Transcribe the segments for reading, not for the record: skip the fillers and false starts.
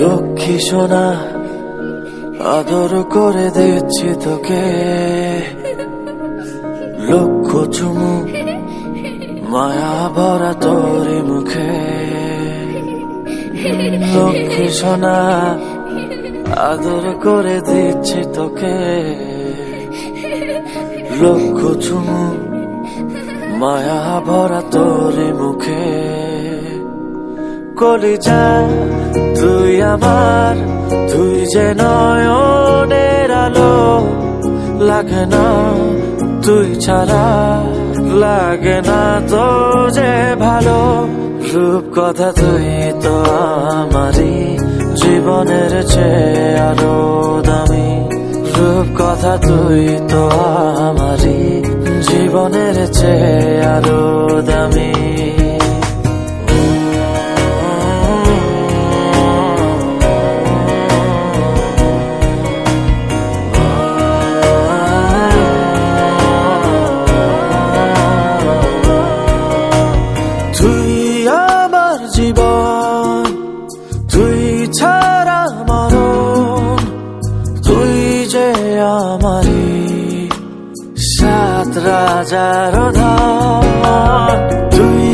লক্ষ্মী সোনা আদর করে দিচ্ছি তোকে, লক্ষ চুমু মায়া ভরা তোর মুখে। লক্ষ্মী সোনা আদর করে দিচ্ছি তোকে, লক্ষ চুমু মায়া ভরা তোর মুখে। কলিজা তুই আমার, তুই যে নয়নের আলো, লাগে না তুই ছাড়া, লাগে না তো যে ভালো। রূপ কথা তুই তো আমারই, জীবনের চেয়ে আরো দামি। রূপ কথা তুই তো আমারই, জীবনের চেয়ে আরো দামি। তুই আমার জীবন, তুই ছাড়া মরণ, তুই যে আমারই সাত রাজার ধন। তুই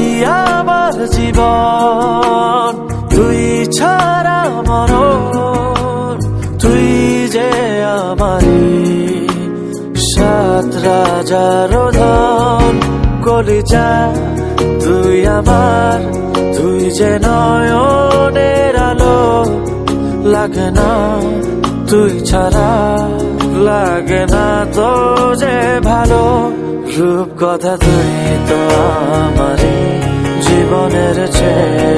আমার জীবন, তুই ছাড়া মরণ, তুই যে আমারই সাত রাজার ধন। কলিজা তুই আমার, তুই যে নয়নের আলো, লাগে না তুই ছাড়া, লাগে না তো যে ভালো। রূপ কথা তুই তো আমারই, জীবনের চেয়ে